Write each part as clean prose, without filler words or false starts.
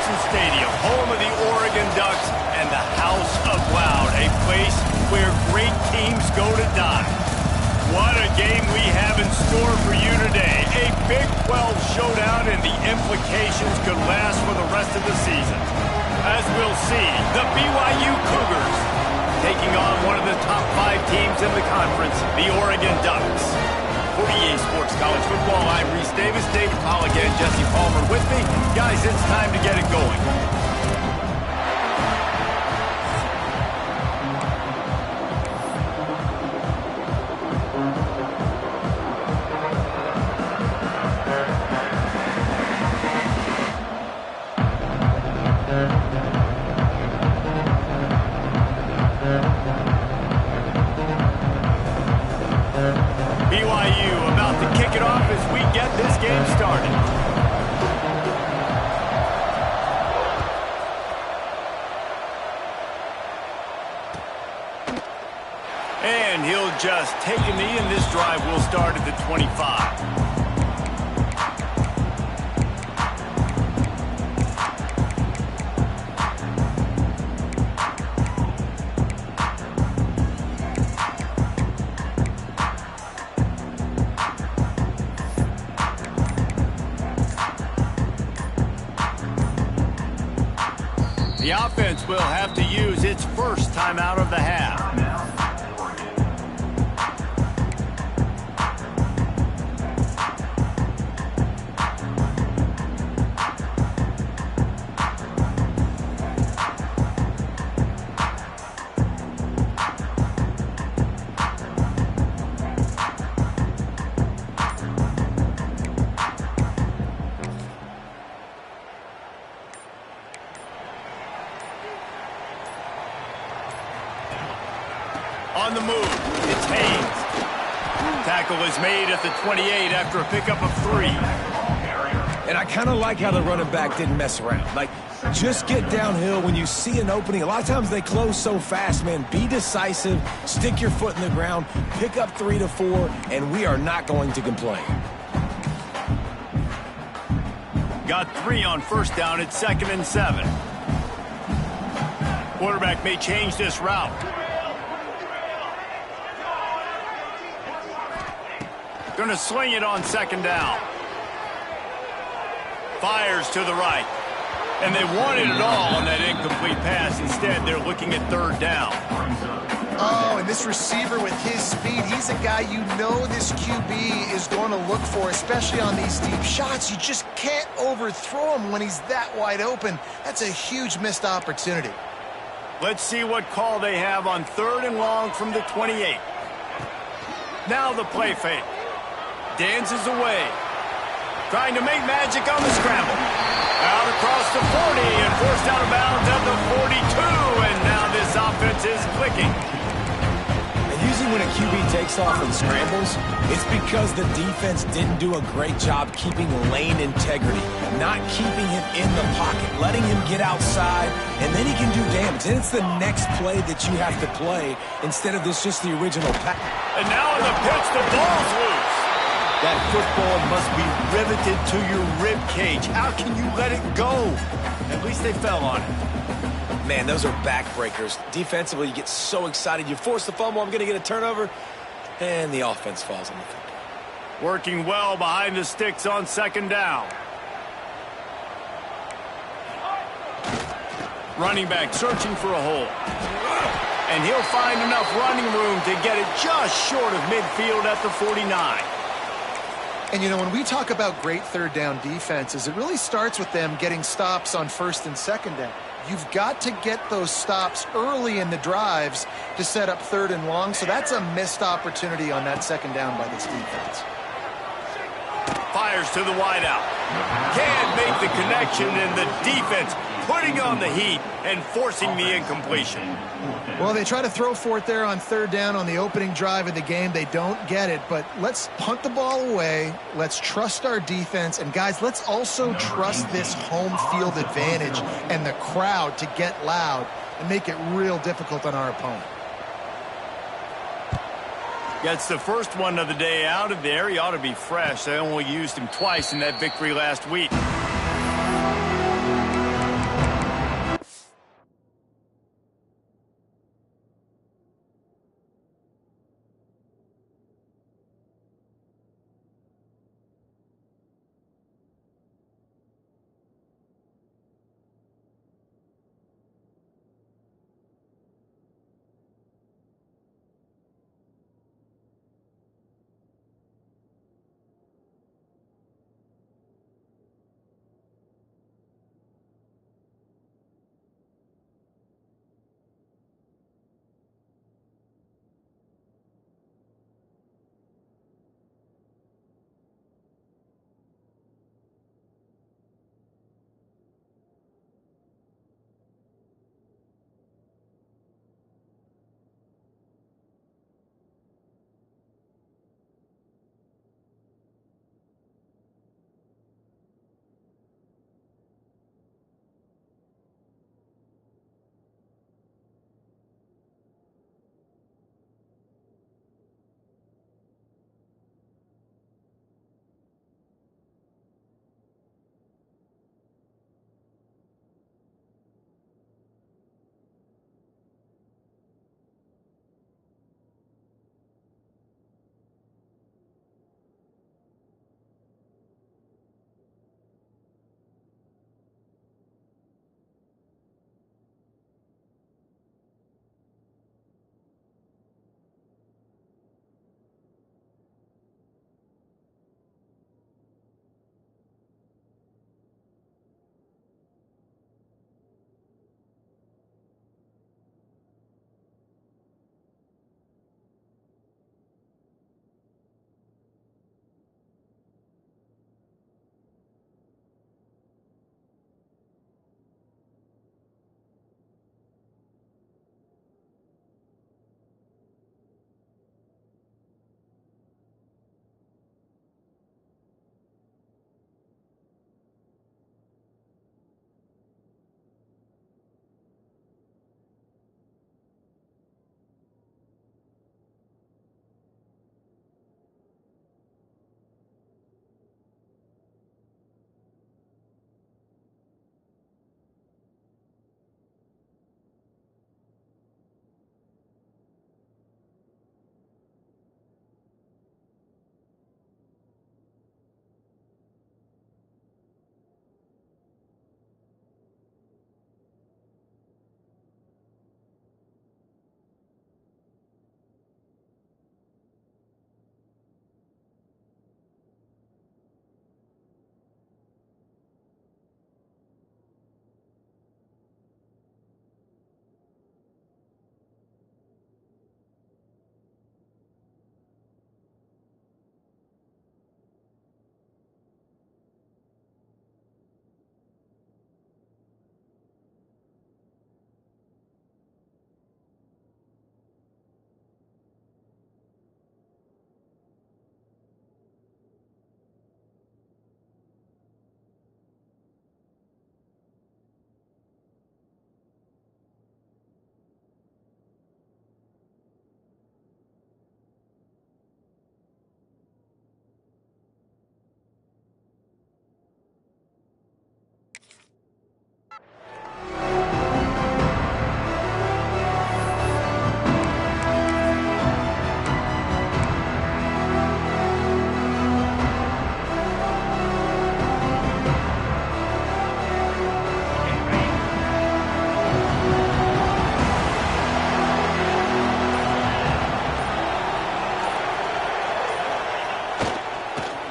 Carson Stadium, home of the Oregon Ducks and the House of Loud, a place where great teams go to die. What a game we have in store for you today. A Big 12 showdown, and the implications could last for the rest of the season. As we'll see, the BYU Cougars taking on one of the top 5 teams in the conference, the Oregon Ducks. For EA Sports College Football, I'm Reese Davis, David Polligan, and Jesse Palmer with me. Guys, it's time to get it going. BYU about to kick it off as we get this game started. And he'll just take a knee, and this drive will start at the 25. The offense will have to use its first timeout of the half. On the move, it's Haynes. Tackle is made at the 28 after a pickup of 3. And I kind of like how the running back didn't mess around. Like, just get downhill when you see an opening. A lot of times they close so fast, man. Be decisive, stick your foot in the ground, pick up 3 to 4, and we are not going to complain. Got 3 on first down at 2nd and 7. Quarterback may change this route. Going to sling it on 2nd down. Fires to the right. And they wanted it all on that incomplete pass. Instead, they're looking at 3rd down. Oh, and this receiver with his speed, he's a guy you know this QB is going to look for, especially on these deep shots. You just can't overthrow him when he's that wide open. That's a huge missed opportunity. Let's see what call they have on 3rd and long from the 28. Now the play fake. Dances away. Trying to make magic on the scramble. Out across the 40 and forced out of bounds at the 42. And now this offense is clicking. And usually when a QB takes off and scrambles, it's because the defense didn't do a great job keeping lane integrity, not keeping him in the pocket, letting him get outside, and then he can do damage. And it's the next play that you have to play instead of this just the original pass. And now in the pitch, the ball's loose. That football must be riveted to your rib cage. How can you let it go? At least they fell on it. Man, those are backbreakers. Defensively, you get so excited. You force the fumble, I'm going to get a turnover, and the offense falls on the football. Working well behind the sticks on 2nd down. Running back searching for a hole. And he'll find enough running room to get it just short of midfield at the 49. And, you know, when we talk about great 3rd down defenses, it really starts with them getting stops on 1st and 2nd down. You've got to get those stops early in the drives to set up 3rd and long, so that's a missed opportunity on that 2nd down by this defense. Fires to the wideout. Can't make the connection, and the defense putting on the heat and forcing the incompletion. Well, they try to throw for it there on 3rd down on the opening drive of the game. They don't get it, but let's punt the ball away. Let's trust our defense. And, guys, let's also trust this home field advantage and the crowd to get loud and make it real difficult on our opponent. Gets the first one of the day out of there. He ought to be fresh. They only used him twice in that victory last week.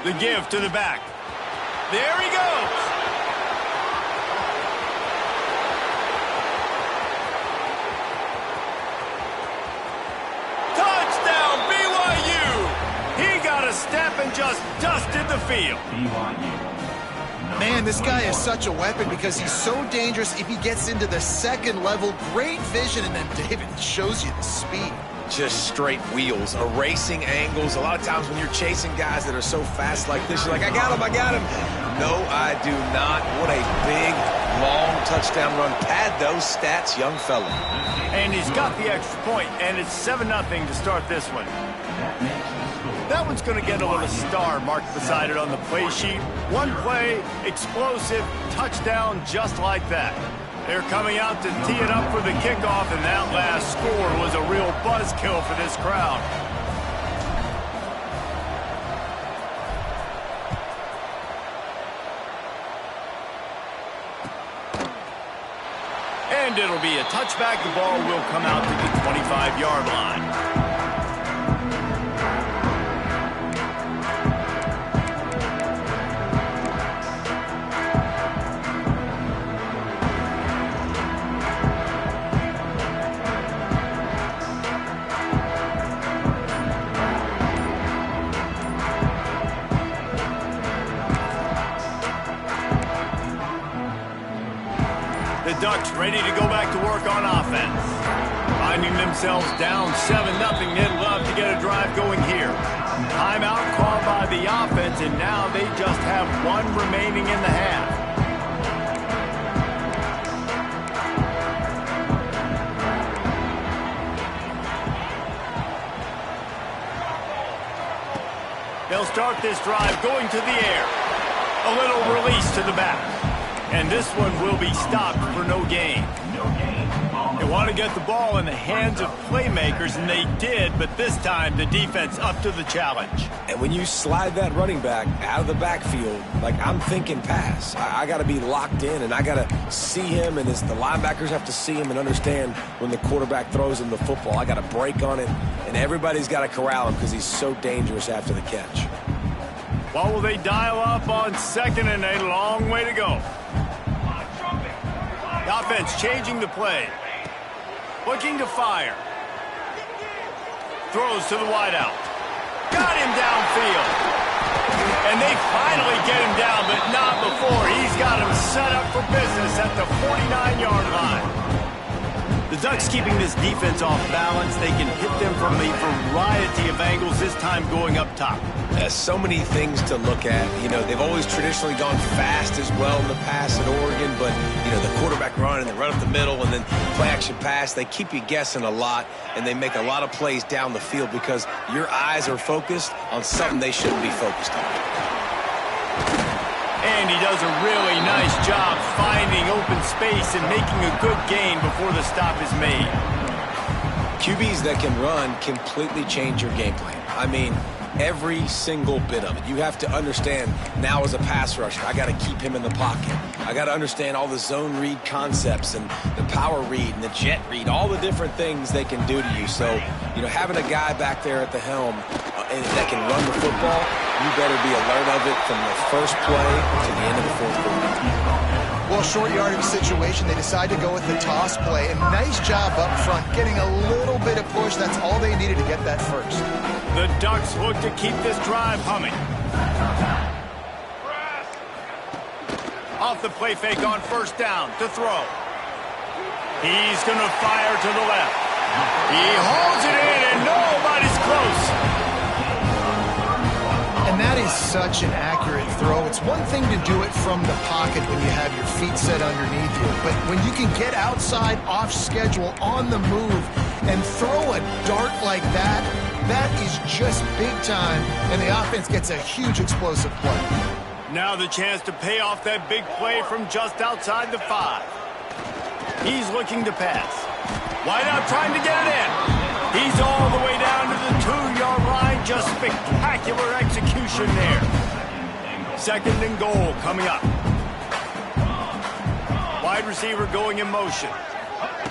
The give to the back. There he goes. Touchdown, BYU. He got a step and just dusted the field. Man, this guy is such a weapon because he's so dangerous if he gets into the second level. Great vision, and then David shows you the speed. Just straight wheels, erasing angles. A lot of times when you're chasing guys that are so fast like this, you're like, I got him, I got him. No, I do not. What a big, long touchdown run. Pad those stats, young fella. And he's got the extra point, and it's 7-0 to start this one. That one's going to get a little star marked beside it on the play sheet. One play, explosive, touchdown just like that. They're coming out to tee it up for the kickoff, and that last score was a real buzzkill for this crowd. And it'll be a touchback. The ball will come out to the 25-yard line. The Ducks ready to go back to work on offense. Finding themselves down 7-0, they'd love to get a drive going here. Timeout called by the offense, and now they just have one remaining in the half. They'll start this drive going to the air. A little release to the back. And this one will be stopped for no gain. They want to get the ball in the hands of playmakers, and they did, but this time the defense up to the challenge. And when you slide that running back out of the backfield, like I'm thinking pass, I got to be locked in, and I got to see him, and the linebackers have to see him and understand when the quarterback throws him the football. I got to break on it, and everybody's got to corral him because he's so dangerous after the catch. What will they dial up on second, and a long way to go? The offense changing the play. Looking to fire. Throws to the wideout. Got him downfield. And they finally get him down, but not before. He's got him set up for business at the 49-yard line. The Ducks keeping this defense off balance. They can hit them from a variety of angles, this time going up top. There's so many things to look at. You know, they've always traditionally gone fast as well in the past at Oregon, but, you know, the quarterback run and the run up the middle and then play action pass, they keep you guessing a lot, and they make a lot of plays down the field because your eyes are focused on something they shouldn't be focused on. And he does a really nice job finding open space and making a good gain before the stop is made. QBs that can run completely change your game plan. I mean, every single bit of it. You have to understand now as a pass rusher, I got to keep him in the pocket. I got to understand all the zone read concepts and the power read and the jet read, all the different things they can do to you. So, you know, having a guy back there at the helm that can run the football, you better be alert of it from the first play to the end of the fourth quarter. Well, short yardage situation, they decide to go with the toss play. And nice job up front, getting a little bit of push. That's all they needed to get that first. The Ducks look to keep this drive humming. Off the play fake on first down to throw. He's going to fire to the left. He holds it in, and nobody's close. And that is such an accurate throw. It's one thing to do it from the pocket when you have your feet set underneath you, but when you can get outside, off schedule, on the move, and throw a dart like that, that is just big time, and the offense gets a huge explosive play. Now the chance to pay off that big play from just outside the 5. He's looking to pass. Wideout trying to get it in. He's all the way down to the 2-yard line. Just spectacular execution there. Second and goal coming up. Wide receiver going in motion.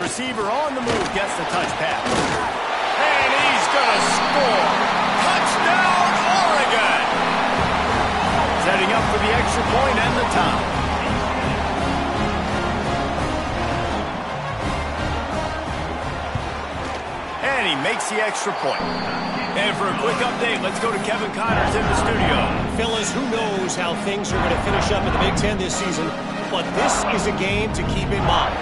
Receiver on the move gets the touch pass. And he's going to score. Touchdown, Oregon! the extra point and the tie. And he makes the extra point. And for a quick update, let's go to Kevin Connors in the studio. Fellas, who knows how things are going to finish up in the Big Ten this season, but this is a game to keep in mind.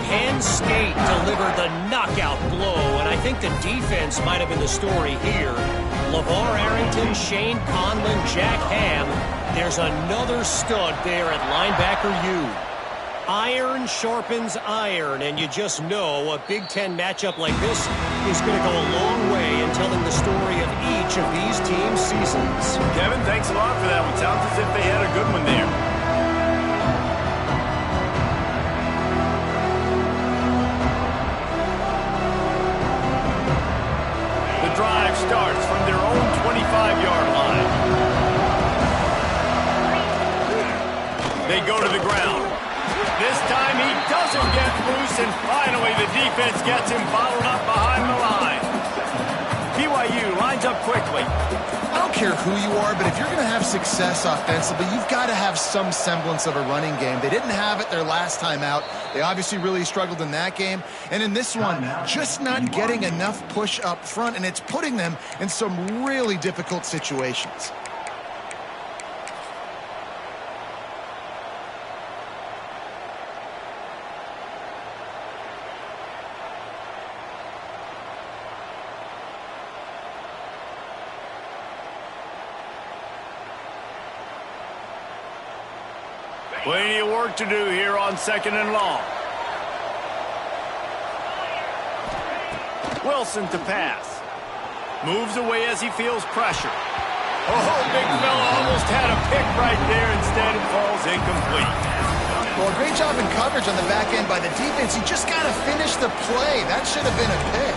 Penn State delivered the knockout blow, and I think the defense might have been the story here. LeVar Arrington, Shane Conlon, Jack Ham. There's another stud there at linebacker U. Iron sharpens iron, and you just know a Big Ten matchup like this is going to go a long way in telling the story of each of these teams' seasons. Kevin, thanks a lot for that one. Sounds as if they had a good one there. The drive starts from their own 25-yard line. They go to the ground. This time he doesn't get loose, and finally the defense gets him bottled up behind the line. BYU lines up quickly. I don't care who you are, but if you're going to have success offensively, you've got to have some semblance of a running game. They didn't have it their last time out. They obviously really struggled in that game. And in this one, just not getting enough push up front, and it's putting them in some really difficult situations. Plenty of work to do here on 2nd and long. Wilson to pass. Moves away as he feels pressure. Oh, big fella almost had a pick right there. Instead, it falls incomplete. Well, a great job in coverage on the back end by the defense. You just got to finish the play. That should have been a pick.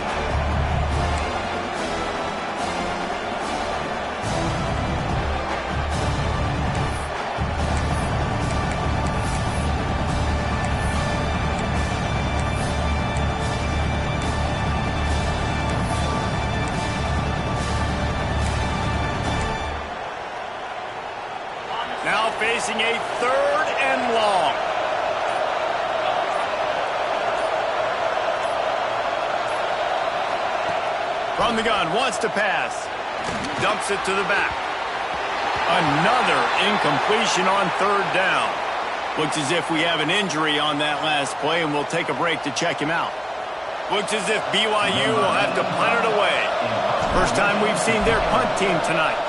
Now facing a 3rd and long. From the gun, wants to pass. Dumps it to the back. Another incompletion on 3rd down. Looks as if we have an injury on that last play, and we'll take a break to check him out. Looks as if BYU will have to punt it away. First time we've seen their punt team tonight.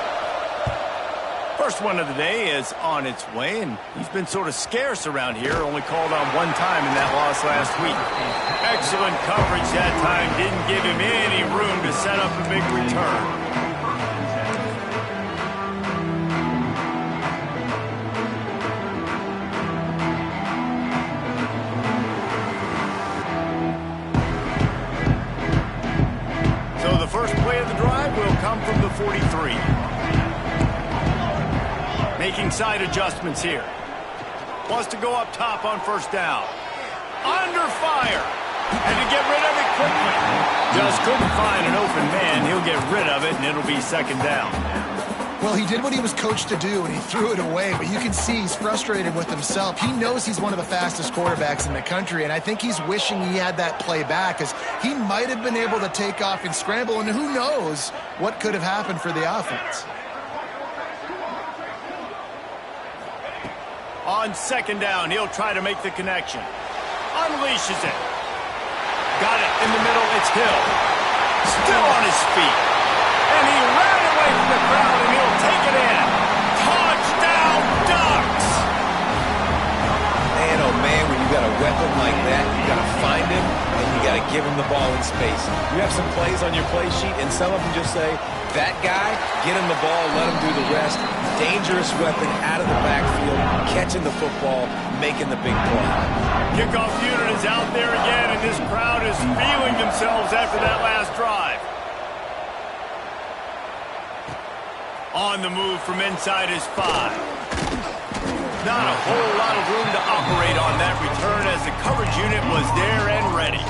First one of the day is on its way, and he's been sort of scarce around here, only called on one time in that loss last week. Excellent coverage that time, didn't give him any room to set up a big return. So the first play of the drive will come from the 43. Making side adjustments here. Wants to go up top on 1st down. Under fire. And to get rid of it quickly. Just couldn't find an open man. He'll get rid of it, and it'll be 2nd down. Well, he did what he was coached to do, and he threw it away. But you can see he's frustrated with himself. He knows he's one of the fastest quarterbacks in the country, and I think he's wishing he had that play back, because he might have been able to take off and scramble, and who knows what could have happened for the offense. On 2nd down, he'll try to make the connection. Unleashes it. Got it in the middle. It's Hill. Still on his feet. And he ran away from the crowd, and he'll take it in. Touchdown, Ducks! Man, oh man, when you got a weapon like that, you got to find him, and you got to give him the ball in space. You have some plays on your play sheet, and some of them just say, that guy, get him the ball, let him do the rest. Dangerous weapon out of the backfield, catching the football, making the big play. Kickoff unit is out there again, and this crowd is feeling themselves after that last drive. On the move from inside his 5. Not a whole lot of room to operate on that return, as the coverage unit was there and ready.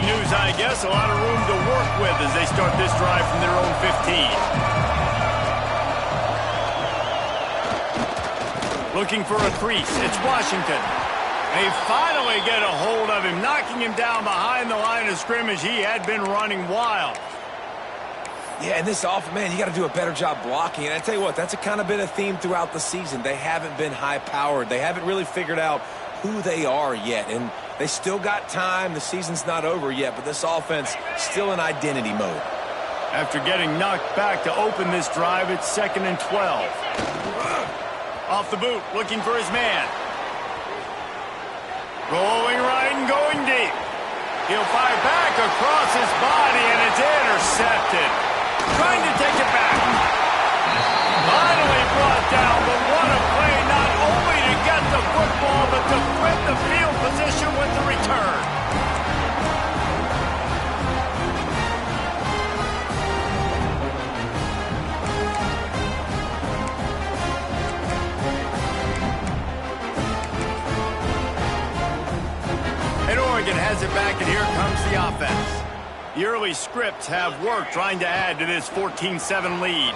news, I guess. A lot of room to work with as they start this drive from their own 15. Looking for a crease. It's Washington. They finally get a hold of him, knocking him down behind the line of scrimmage. He had been running wild. Yeah, and this offense, man, you got to do a better job blocking. And I tell you what, that's a kind of been a theme throughout the season. They haven't been high-powered. They haven't really figured out who they are yet. And they still got time. The season's not over yet, but this offense still in identity mode. After getting knocked back to open this drive, it's 2nd and 12. Off the boot, looking for his man. Rolling right and going deep. He'll fire back across his body, and it's intercepted. Trying to take it back. Finally brought down, but what a play, not only to get the football, but to flip the field position with the return. Oregon has it back, and here comes the offense. The early scripts have worked, trying to add to this 14-7 lead.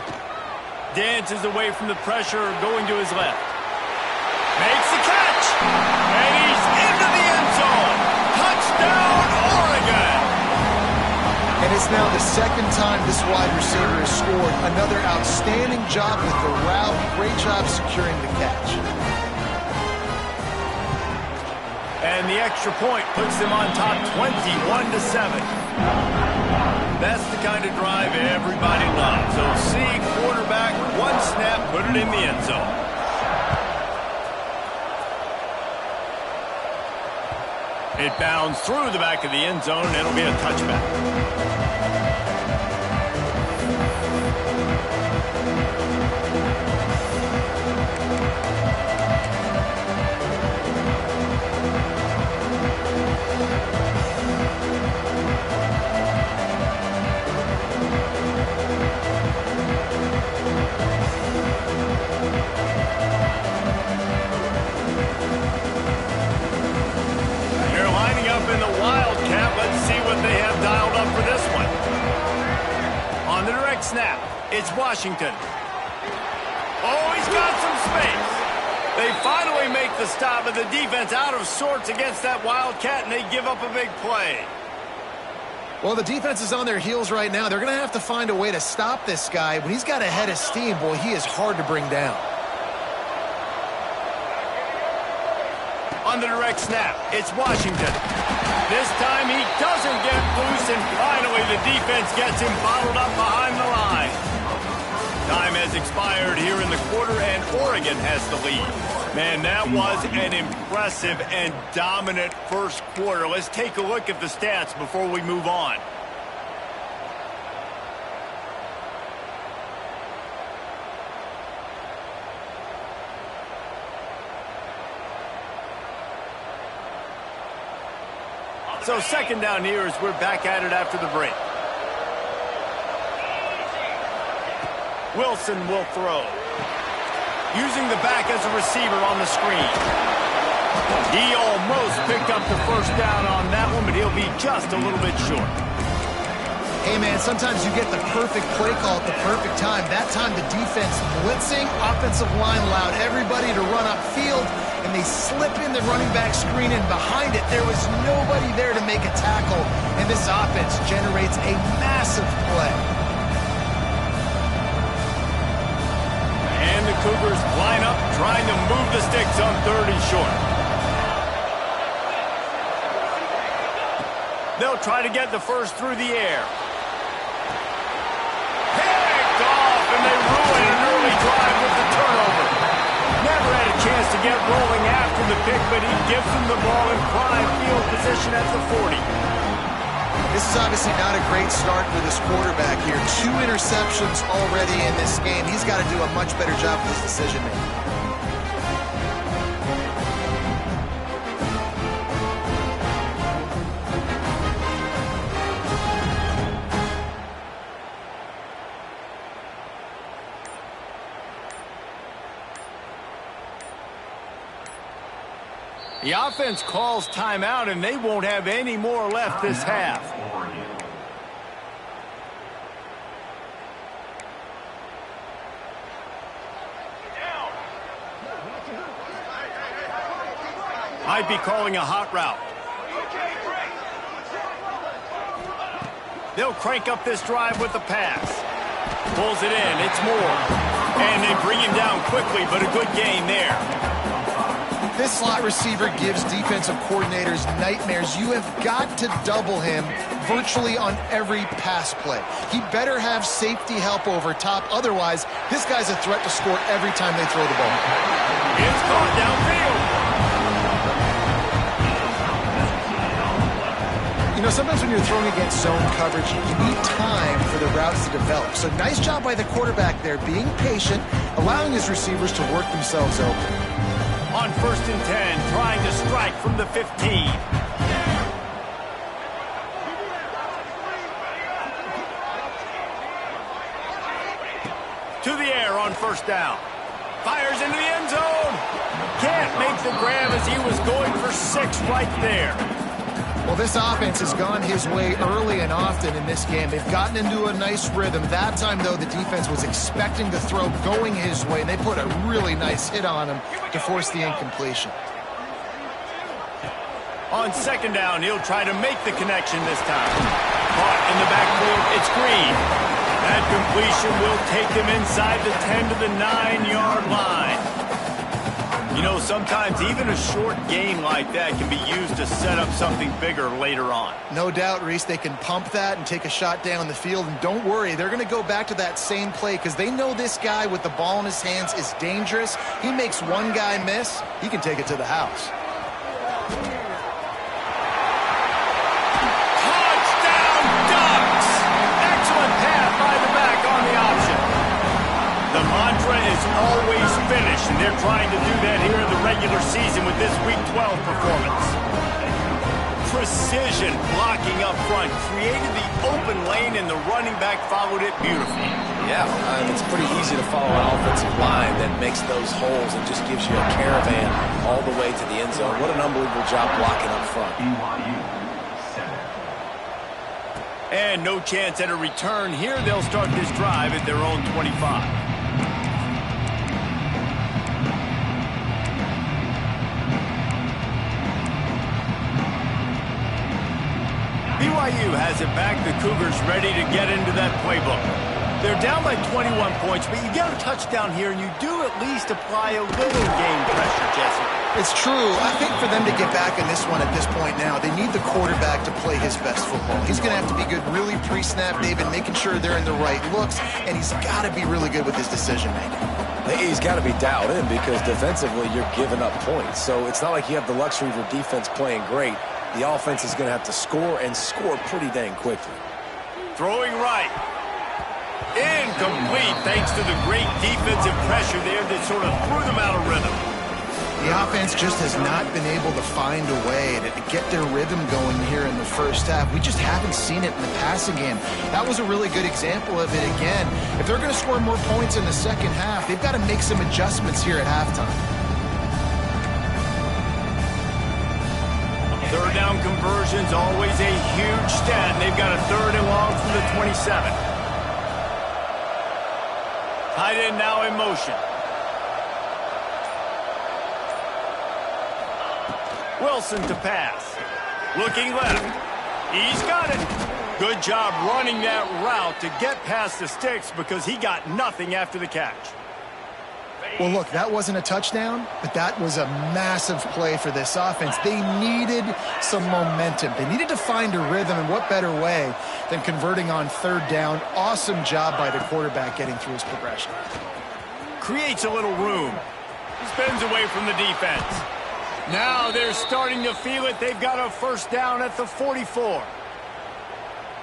Dances away from the pressure, going to his left. Makes the catch, and he's into the end zone. Touchdown, Oregon! And it's now the second time this wide receiver has scored. Another outstanding job with the route. Great job securing the catch. And the extra point puts them on top 21-7. That's the kind of drive everybody loves. So see quarterback, one snap, put it in the end zone. It bounds through the back of the end zone, and it'll be a touchback. In the Wildcat, let's see what they have dialed up for this one. On the direct snap, it's Washington. Oh, he's got some space. They finally make the stop, but the defense out of sorts against that Wildcat, and they give up a big play. Well, the defense is on their heels right now. They're going to have to find a way to stop this guy. When he's got a head of steam, boy, he is hard to bring down. On the direct snap, it's Washington. This time he doesn't get loose, and finally the defense gets him bottled up behind the line. Time has expired here in the quarter, and Oregon has the lead. Man, that was an impressive and dominant first quarter. Let's take a look at the stats before we move on. So second down here as we're back at it after the break. Wilson will throw. Using the back as a receiver on the screen. He almost picked up the first down on that one, but he'll be just a little bit short. Hey, man, sometimes you get the perfect play call at the perfect time. That time the defense blitzing, offensive line allowed everybody to run upfield, and they slip in the running back screen, and behind it, there was nobody there to make a tackle, and this offense generates a massive play. And the Cougars line up, trying to move the sticks on 3rd and short. They'll try to get the first through the air. Picked off, and they ruin an early drive with the turnover. Never had a chance to get rolling after the pick, but he gives them the ball in prime field position at the 40. This is obviously not a great start for this quarterback here. 2 interceptions already in this game. He's got to do a much better job with his decision-making. The offense calls timeout, and they won't have any more left this half. Might be calling a hot route. They'll crank up this drive with the pass. Pulls it in. It's more. And they bring him down quickly, but a good gain there. This slot receiver gives defensive coordinators nightmares. You have got to double him virtually on every pass play. He better have safety help over top. Otherwise, this guy's a threat to score every time they throw the ball. It's caught downfield. You know, sometimes when you're throwing against zone coverage, you need time for the routes to develop. So nice job by the quarterback there, being patient, allowing his receivers to work themselves open. On 1st and 10, trying to strike from the 15. To the air on 1st down. Fires into the end zone. Can't make the grab as he was going for 6 right there. Well, this offense has gone his way early and often in this game. They've gotten into a nice rhythm. That time, though, the defense was expecting the throw going his way, and they put a really nice hit on him to force the incompletion. On 2nd down, he'll try to make the connection this time. Caught in the backfield, it's Green. That completion will take him inside the 10 to the 9-yard line. You know, sometimes even a short game like that can be used to set up something bigger later on. No doubt, Reese, they can pump that and take a shot down the field. And don't worry, they're going to go back to that same play because they know this guy with the ball in his hands is dangerous. He makes one guy miss, he can take it to the house. Touchdown, Ducks! Excellent pass by the back on the option. The mantra is always finish, and they're trying to do that here in the regular season with this Week 12 performance. Precision blocking up front, created the open lane, and the running back followed it beautifully. Yeah, it's pretty easy to follow an offensive line that makes those holes and just gives you a caravan all the way to the end zone. What an unbelievable job blocking up front. And no chance at a return here. They'll start this drive at their own 25. BYU has it back. The Cougars ready to get into that playbook. They're down by 21 points, but you get a touchdown here, and you do at least apply a little game pressure, Jesse. It's true. I think for them to get back in this one at this point now, they need the quarterback to play his best football. He's going to have to be good really pre-snap, David, making sure they're in the right looks, and he's got to be really good with his decision-making. He's got to be dialed in because defensively you're giving up points. So it's not like you have the luxury of your defense playing great. The offense is going to have to score and score pretty dang quickly. Throwing right. Incomplete thanks to the great defensive pressure there that sort of threw them out of rhythm. The offense just has not been able to find a way to get their rhythm going here in the first half. We just haven't seen it in the passing game. That was a really good example of it again. If they're going to score more points in the second half, they've got to make some adjustments here at halftime. Third down conversions, always a huge stat. They've got a 3rd and long from the 27. Tight end now in motion. Wilson to pass. Looking left. He's got it. Good job running that route to get past the sticks because he got nothing after the catch. Well, look, that wasn't a touchdown, but that was a massive play for this offense. They needed some momentum. They needed to find a rhythm, and what better way than converting on 3rd down. Awesome job by the quarterback getting through his progression. Creates a little room. Spins away from the defense. Now they're starting to feel it. They've got a 1st down at the 44.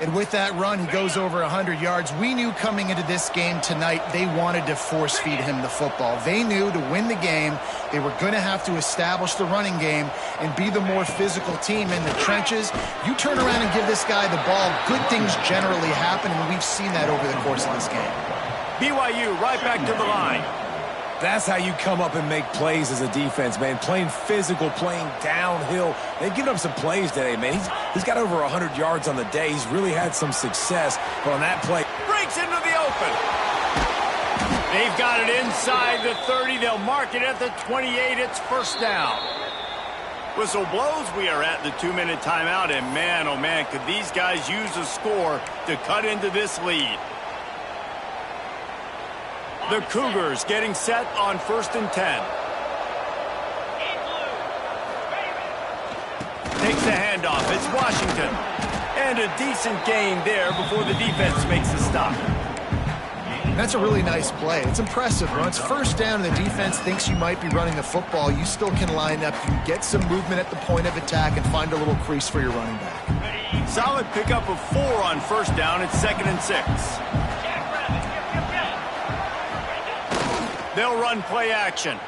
And with that run, he goes over 100 yards. We knew coming into this game tonight, they wanted to force-feed him the football. They knew to win the game, they were going to have to establish the running game and be the more physical team in the trenches. You turn around and give this guy the ball, good things generally happen, and we've seen that over the course of this game. BYU right back to the line. That's how you come up and make plays as a defense, man. Playing physical, playing downhill. They've given up some plays today, man. He's got over 100 yards on the day. He's really had some success. But on that play, breaks into the open. They've got it inside the 30. They'll mark it at the 28. It's first down. Whistle blows. We are at the 2-minute timeout. And man, oh man, could these guys use a score to cut into this lead. The Cougars getting set on 1st and 10. Takes the handoff. It's Washington. And a decent gain there before the defense makes the stop. That's a really nice play. It's impressive. When it's first down and the defense thinks you might be running the football, you still can line up. You get some movement at the point of attack and find a little crease for your running back. Solid pickup of 4 on first down. It's 2nd and 6. They'll run play action.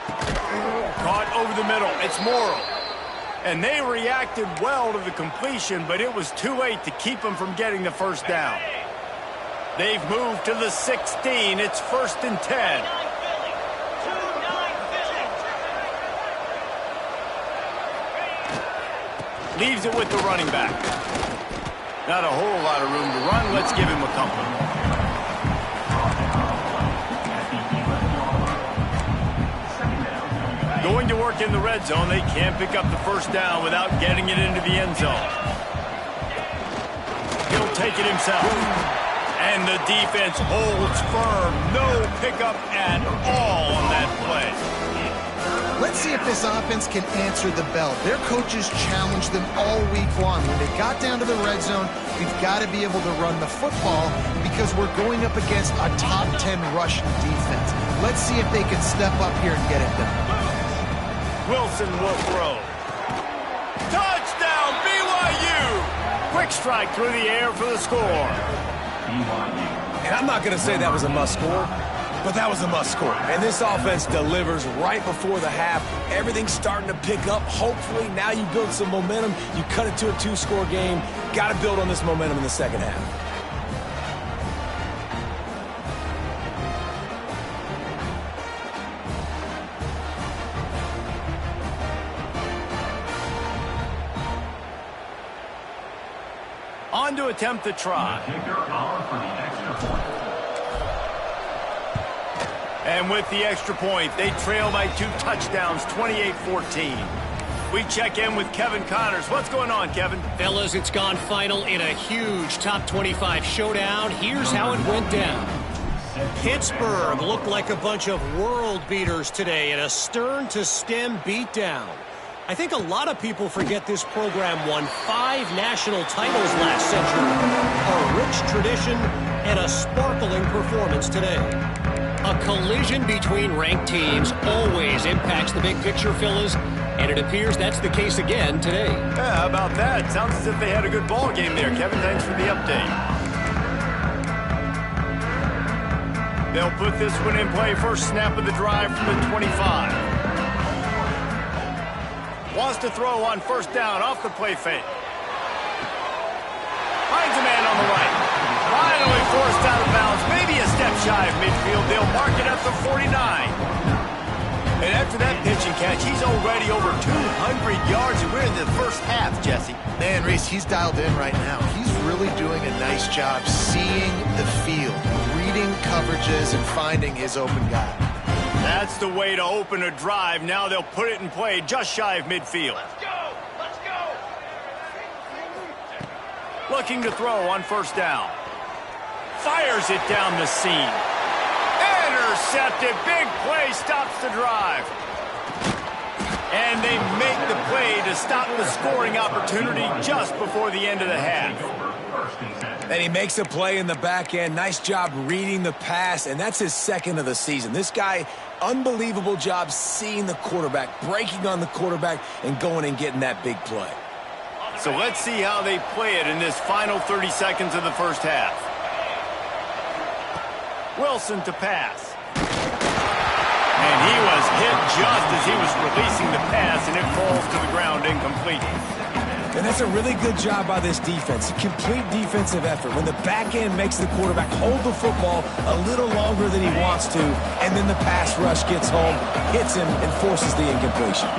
Caught over the middle. It's Morrow. And they reacted well to the completion, but it was too late to keep them from getting the first down. They've moved to the 16. It's 1st and 10. Leaves it with the running back. Not a whole lot of room to run. Let's give him a couple. Going to work in the red zone. They can't pick up the first down without getting it into the end zone. He'll take it himself. And the defense holds firm. No pickup at all on that play. Let's see if this offense can answer the bell. Their coaches challenged them all week long. When they got down to the red zone, we've got to be able to run the football because we're going up against a top 10 rushing defense. Let's see if they can step up here and get it done. Wilson will throw. Touchdown, BYU! Quick strike through the air for the score. and I'm not going to say that was a must score, but that was a must score. And this offense delivers right before the half. Everything's starting to pick up. Hopefully, now you build some momentum. You cut it to a 2-score game. Got to build on this momentum in the second half. On to attempt the try. And with the extra point, they trail by 2 touchdowns, 28-14. We check in with Kevin Connors. What's going on, Kevin? Fellas, it's gone final in a huge top 25 showdown. Here's how it went down. Pittsburgh looked like a bunch of world beaters today in a stern-to-stem beatdown. I think a lot of people forget this program won 5 national titles last century. A rich tradition and a sparkling performance today. A collision between ranked teams always impacts the big picture, fellas, and it appears that's the case again today. Yeah, how about that? Sounds as if they had a good ball game there, Kevin. Thanks for the update. They'll put this one in play. First snap of the drive from the 25. Wants to throw on first down off the play fake. Finds a man on the right. Finally forced out of bounds. Maybe a step shy of midfield. They'll mark it at the 49. And after that pitch and catch, he's already over 200 yards, and we're in the first half, Jesse. Man, Reese, he's dialed in right now. He's really doing a nice job seeing the field, reading coverages, and finding his open guy. That's the way to open a drive. Now they'll put it in play just shy of midfield. Let's go! Let's go! Looking to throw on first down. Fires it down the seam. Intercepted. Big play stops the drive. And they make the play to stop the scoring opportunity just before the end of the half. And he makes a play in the back end. Nice job reading the pass, and that's his second of the season. This guy, unbelievable job seeing the quarterback, breaking on the quarterback, and going and getting that big play. So let's see how they play it in this final 30 seconds of the first half. Wilson to pass. And he was hit just as he was releasing the pass, and it falls to the ground incomplete. And that's a really good job by this defense. A complete defensive effort. When the back end makes the quarterback hold the football a little longer than he wants to, and then the pass rush gets home, hits him, and forces the incompletion.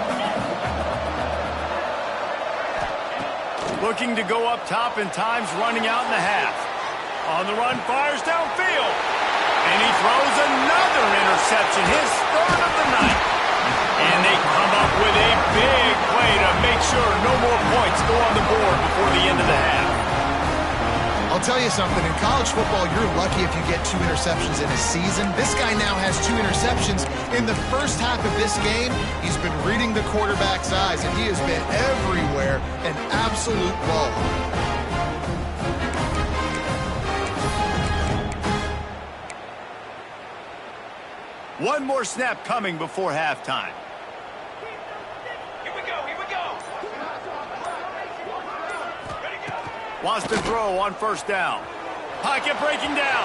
Looking to go up top in times running out in the half. On the run, fires downfield. And he throws another interception, his third of the night. And they come up with a big play to make sure no more points go on the board before the end of the half. I'll tell you something, in college football, you're lucky if you get 2 interceptions in a season. This guy now has 2 interceptions. In the first half of this game, he's been reading the quarterback's eyes, and he has been everywhere, an absolute ball. One more snap coming before halftime. Wants to throw on first down. Pocket breaking down.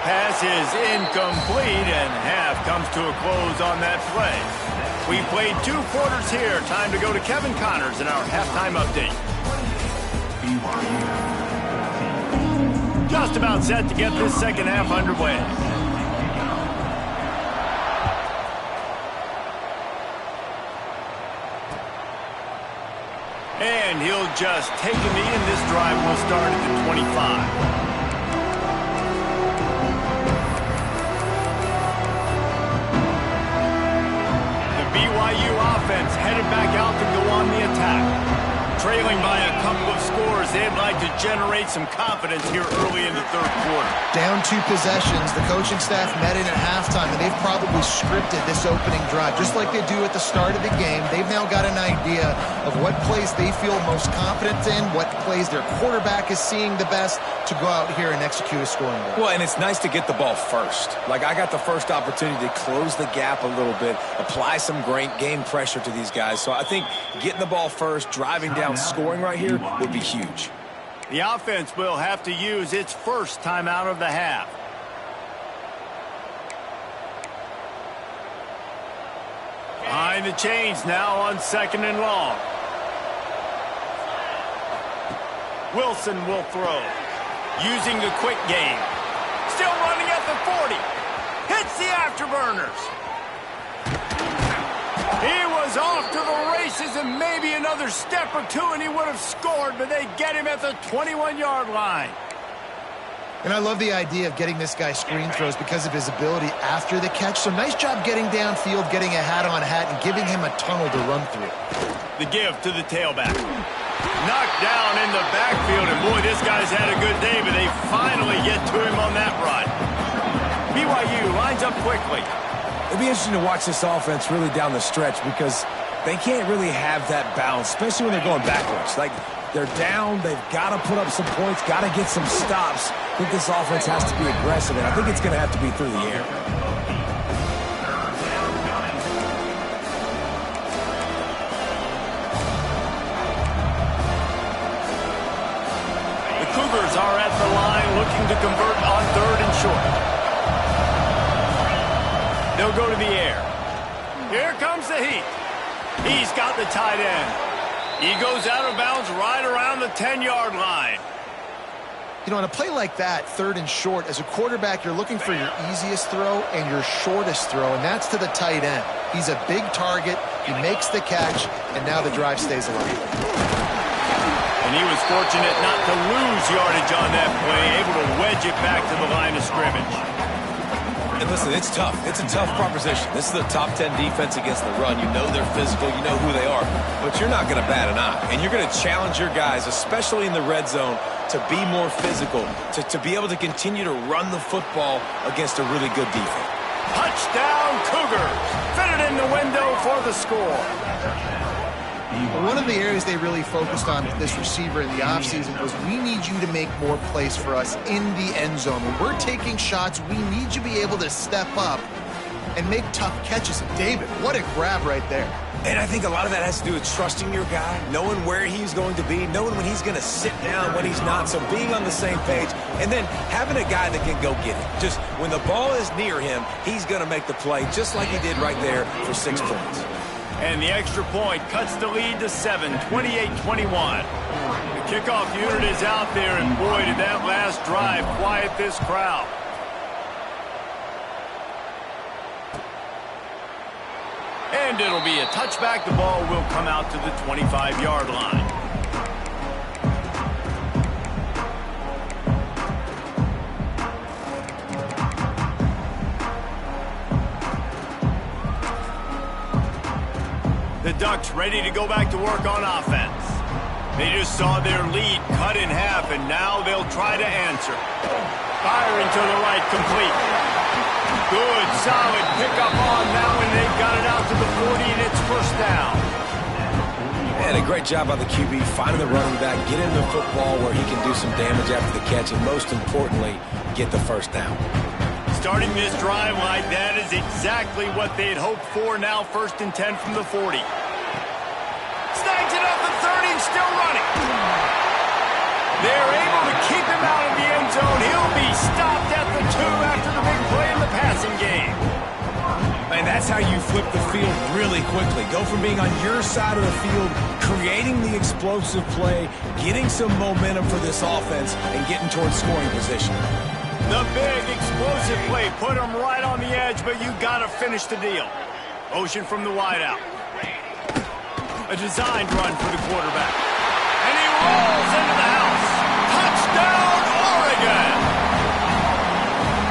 Pass is incomplete, and half comes to a close on that play. We played 2 quarters here. Time to go to Kevin Connors in our halftime update. Just about set to get this second half underway. And he'll just take a knee, and this drive will start at the 25. The BYU offense headed back out to go on the attack. Trailing by a couple of scores, they'd like to generate some confidence here early in the third quarter. Down 2 possessions, the coaching staff met in at halftime, and they've probably scripted this opening drive. Just like they do at the start of the game, they've now got an idea of what plays they feel most confident in, what plays their quarterback is seeing the best to go out here and execute a scoring drive. Well, and it's nice to get the ball first. Like, I got the first opportunity to close the gap a little bit, apply some great game pressure to these guys. So I think getting the ball first, driving down, scoring right here would be huge. The offense will have to use its first timeout of the half. Behind the chains now on second and long. Wilson will throw. Using the quick game. Still running at the 40. Hits the afterburners. He was off to the races, and maybe another step or 2 and he would have scored, but they get him at the 21-yard line. And I love the idea of getting this guy screen throws because of his ability after the catch. So nice job getting downfield, getting a hat-on-hat, and giving him a tunnel to run through. The give to the tailback. Knocked down in the backfield, and boy, this guy's had a good day, but they finally get to him on that run. BYU lines up quickly. It'll be interesting to watch this offense really down the stretch because they can't really have that balance, especially when they're going backwards. Like, they're down, they've got to put up some points, got to get some stops. I think this offense has to be aggressive, and I think it's going to have to be through the air. The Cougars are at the line looking to convert on 3rd and short. They'll go to the air. Here comes the heat. He's got the tight end. He goes out of bounds right around the 10-yard line. You know, on a play like that, 3rd and short, as a quarterback, you're looking for your easiest throw and your shortest throw, and that's to the tight end. He's a big target. He makes the catch, and now the drive stays alive. And he was fortunate not to lose yardage on that play, able to wedge it back to the line of scrimmage. And listen, it's tough. It's a tough proposition. This is the top 10 defense against the run. You know they're physical. You know who they are. But you're not going to bat an eye. And you're going to challenge your guys, especially in the red zone, to be more physical, to be able to continue to run the football against a really good defense. Touchdown, Cougars. Fitted in the window for the score. One of the areas they really focused on with this receiver in the offseason was we need you to make more plays for us in the end zone. When we're taking shots, we need you to be able to step up and make tough catches. And David, what a grab right there. And I think a lot of that has to do with trusting your guy, knowing where he's going to be, knowing when he's going to sit down, when he's not, so being on the same page, and then having a guy that can go get it. Just when the ball is near him, he's going to make the play just like he did right there for 6 points. And the extra point cuts the lead to 7, 28-21. The kickoff unit is out there, and boy, did that last drive quiet this crowd. And it'll be a touchback. The ball will come out to the 25-yard line. The Ducks ready to go back to work on offense. They just saw their lead cut in half, and now they'll try to answer. Firing to the right, complete. Good, solid pickup on that one. They've got it out to the 40, and it's first down. And a great job by the QB, finding the running back, get him the football where he can do some damage after the catch, and most importantly, get the first down. Starting this drive like that is exactly what they'd hoped for. Now 1st and 10 from the 40. Snags it up at 30 and still running. They're able to keep him out of the end zone. He'll be stopped at the 2 after the big play in the passing game. Man, that's how you flip the field really quickly. Go from being on your side of the field, creating the explosive play, getting some momentum for this offense, and getting towards scoring position. The big explosive play put him right on the edge, but you got to finish the deal. Motion from the wideout. A designed run for the quarterback. And he rolls into the house. Touchdown, Oregon!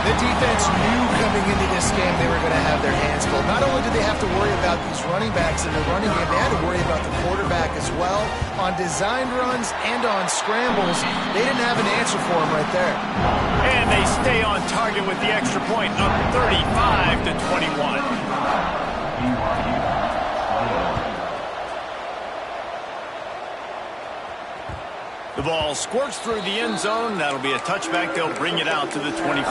The defense knew coming into this game they were going to have their hands full. Not only did they have to worry about these running backs in the running game, they had to worry about the quarterback as well. On designed runs and on scrambles, they didn't have an answer for him right there. And they stay on target with the extra point, up 35-21. The ball squirts through the end zone. That'll be a touchback. They'll bring it out to the 25.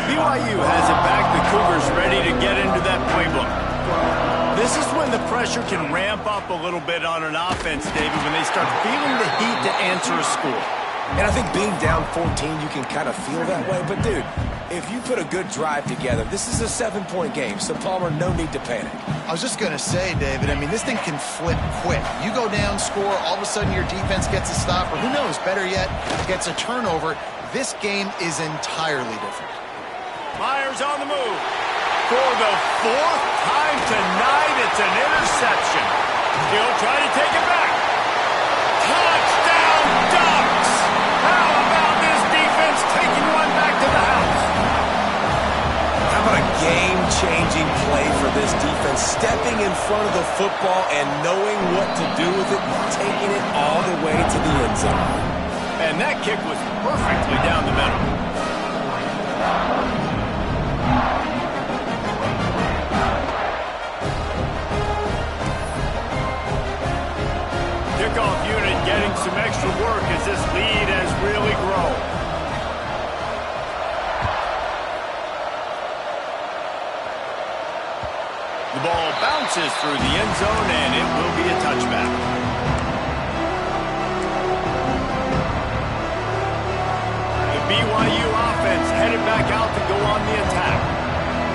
BYU has it back. The Cougars ready to get into that playbook. This is when the pressure can ramp up a little bit on an offense, David, when they start feeling the heat to answer a score. And I think being down 14, you can kind of feel that way. But, dude, if you put a good drive together, this is a 7-point game. So, Palmer, no need to panic. I was just going to say, David, I mean, this thing can flip quick. You go down, score, all of a sudden your defense gets a stop, or who knows, better yet, gets a turnover. This game is entirely different. Myers on the move. For the 4th time tonight, it's an interception. He'll try to take it back. Touchdown, Ducks! How about this defense taking one back to the house? How about a game-changing play for this defense? Stepping in front of the football and knowing what to do with it, taking it all the way to the end zone. And that kick was perfectly down the middle. Kickoff unit getting some extra work as this lead has really grown. The ball bounces through the end zone, and it will be a touchback. The BYU offense headed back out to go on the attack.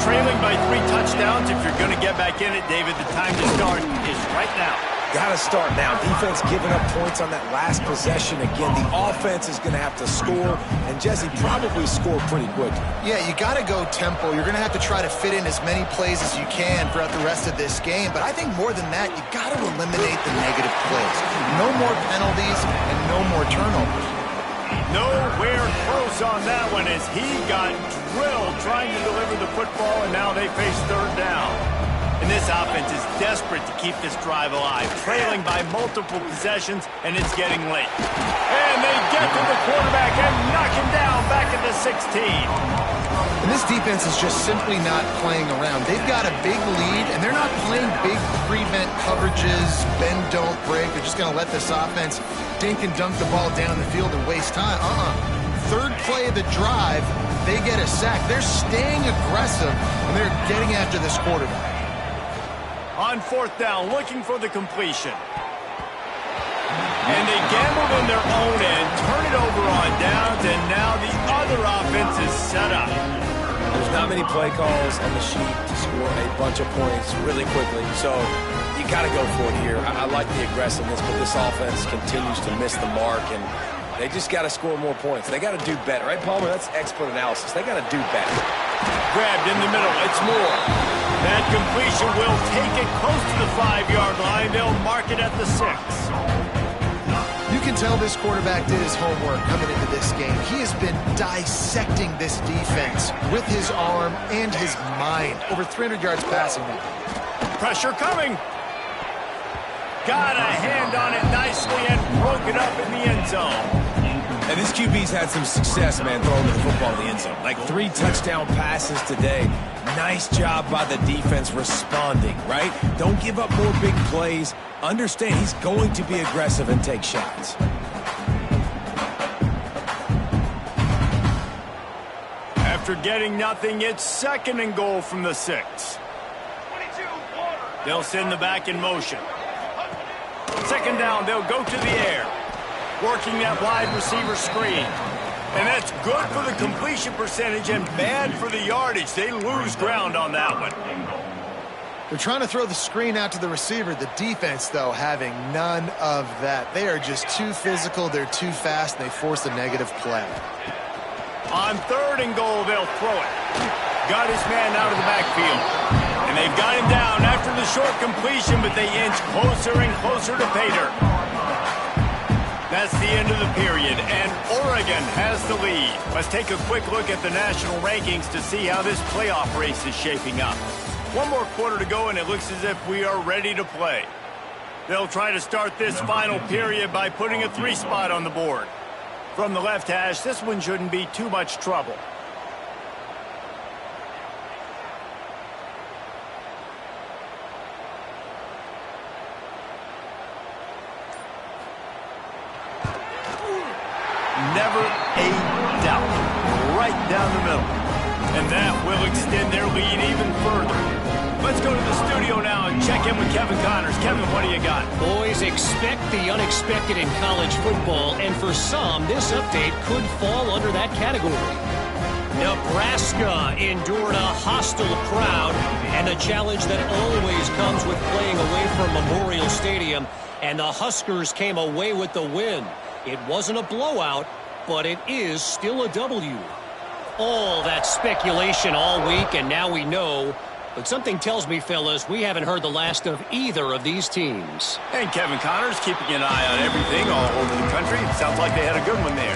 Trailing by 3 touchdowns. If you're going to get back in it, David, the time to start is right now. Got to start now. Defense giving up points on that last possession. Again, the offense is going to have to score, and Jesse probably scored pretty quickly. Yeah, you got to go tempo. You're going to have to try to fit in as many plays as you can throughout the rest of this game. But I think more than that, you got to eliminate the negative plays. No more penalties and no more turnovers. Nowhere close on that one as he got drilled trying to deliver the football, and now they face 3rd down. And this offense is desperate to keep this drive alive, trailing by multiple possessions, and it's getting late. And they get to the quarterback and knock him down back at the 16. And this defense is just simply not playing around. They've got a big lead, and they're not playing big prevent coverages, bend, don't break. They're just going to let this offense dink and dunk the ball down the field and waste time. 3rd play of the drive, they get a sack. They're staying aggressive, and they're getting after this quarterback. On fourth down, looking for the completion. And they gambled in their own end, turn it over on downs, and now the other offense is set up. There's not many play calls on the sheet to score a bunch of points really quickly, so you got to go for it here. I like the aggressiveness, but this offense continues to miss the mark, and they just got to score more points. They got to do better, right, Palmer? That's expert analysis. They got to do better. Grabbed in the middle. It's Moore. That completion will take it close to the 5-yard line. They'll mark it at the 6. You can tell this quarterback did his homework coming into this game. He has been dissecting this defense with his arm and his mind. Over 300 yards passing. Pressure coming. Got a hand on it nicely and broke it up in the end zone. And this QB's had some success, man, throwing the football in the end zone. Like 3 touchdown passes today. Nice job by the defense responding, right? Don't give up more big plays. Understand he's going to be aggressive and take shots. After getting nothing, it's 2nd and goal from the 6. They'll send the back in motion. 2nd down, they'll go to the air. Working that wide receiver screen. And that's good for the completion percentage and bad for the yardage. They lose ground on that one. They're trying to throw the screen out to the receiver. The defense, though, having none of that. They are just too physical. They're too fast. And they force a negative play. On 3rd and goal, they'll throw it. Got his man out of the backfield. And they've got him down after the short completion, but they inch closer and closer to pay dirt. That's the end of the period, and Oregon has the lead. Let's take a quick look at the national rankings to see how this playoff race is shaping up. 1 more quarter to go, and it looks as if we are ready to play. They'll try to start this final period by putting a 3 spot on the board. From the left hash, this one shouldn't be too much trouble. Never a doubt. Right down the middle. And that will extend their lead even further. Let's go to the studio now and check in with Kevin Connors. Kevin, what do you got? Boys, expect the unexpected in college football, and for some, this update could fall under that category. Nebraska endured a hostile crowd and a challenge that always comes with playing away from Memorial Stadium, and the Huskers came away with the win. It wasn't a blowout, but it is still a W. All that speculation all week, and now we know. But something tells me, fellas, we haven't heard the last of either of these teams. And Kevin Connors keeping an eye on everything all over the country. Sounds like they had a good one there.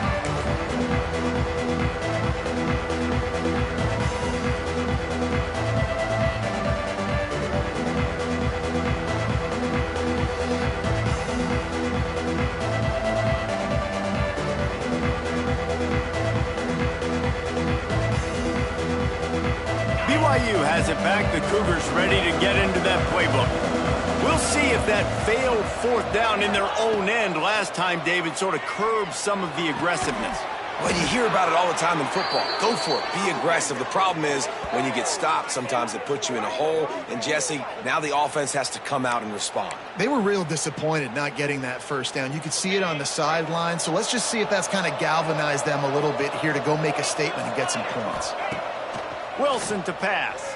BYU has it back. The Cougars ready to get into that playbook. We'll see if that failed 4th down in their own end last time, David, sort of curbed some of the aggressiveness. Well, you hear about it all the time in football. Go for it. Be aggressive. The problem is when you get stopped, sometimes it puts you in a hole. And, Jesse, now the offense has to come out and respond. They were real disappointed not getting that 1st down. You could see it on the sideline. So let's just see if that's kind of galvanized them a little bit here to go make a statement and get some points. Wilson to pass.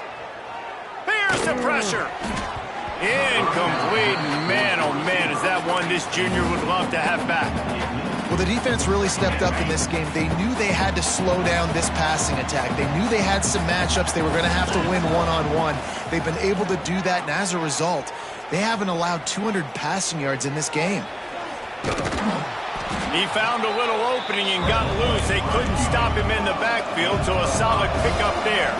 Here's the pressure. Incomplete. Man, oh man, is that one this junior would love to have back. Well, the defense really stepped up in this game. They knew they had to slow down this passing attack. They knew they had some matchups they were going to have to win one-on-one. They've been able to do that, and as a result, they haven't allowed 200 passing yards in this game. He found a little opening and got loose. They couldn't stop him in the backfield, so a solid pickup there.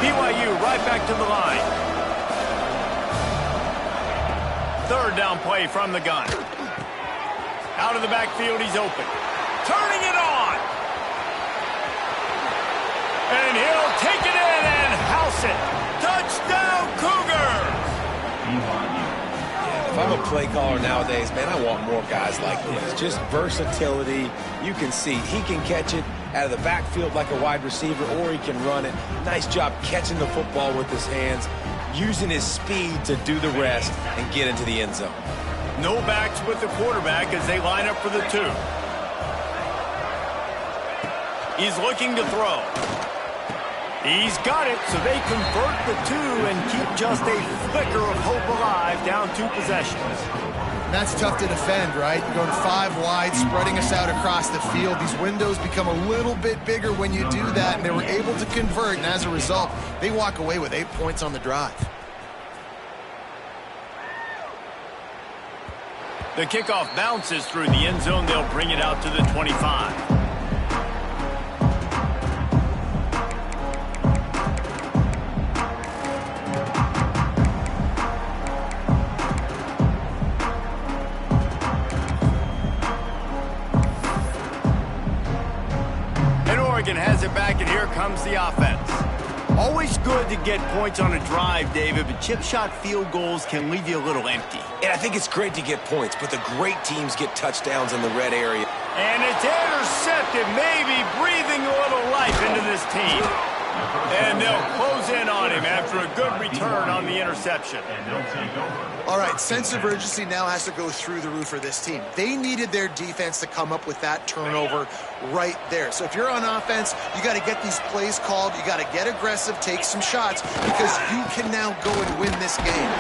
BYU right back to the line. 3rd down play from the gun. Out of the backfield, he's open. Turning it on. And he'll take it in and house it. Touchdown, Cougar! If I'm a play caller nowadays, man, I want more guys like this. Just versatility. You can see he can catch it out of the backfield like a wide receiver, or he can run it. Nice job catching the football with his hands. using his speed to do the rest and get into the end zone. No backs with the quarterback as they line up for the 2. He's looking to throw. He's got it, so they convert the 2 and keep just a flicker of hope alive, down 2 possessions. That's tough to defend, right? You're going 5 wide, spreading us out across the field. These windows become a little bit bigger when you do that, and they were able to convert, and as a result, they walk away with 8 points on the drive. The kickoff bounces through the end zone. They'll bring it out to the 25. Has it back, and here comes the offense. Always good to get points on a drive, David, but chip shot field goals can leave you a little empty. And I think it's great to get points, but the great teams get touchdowns in the red area. And it's intercepted, maybe breathing a little life into this team. And they'll close in on him after a good return on the interception. All right, sense of urgency now has to go through the roof for this team. They needed their defense to come up with that turnover right there. So if you're on offense, you got to get these plays called. You got to get aggressive, take some shots, because you can now go and win this game.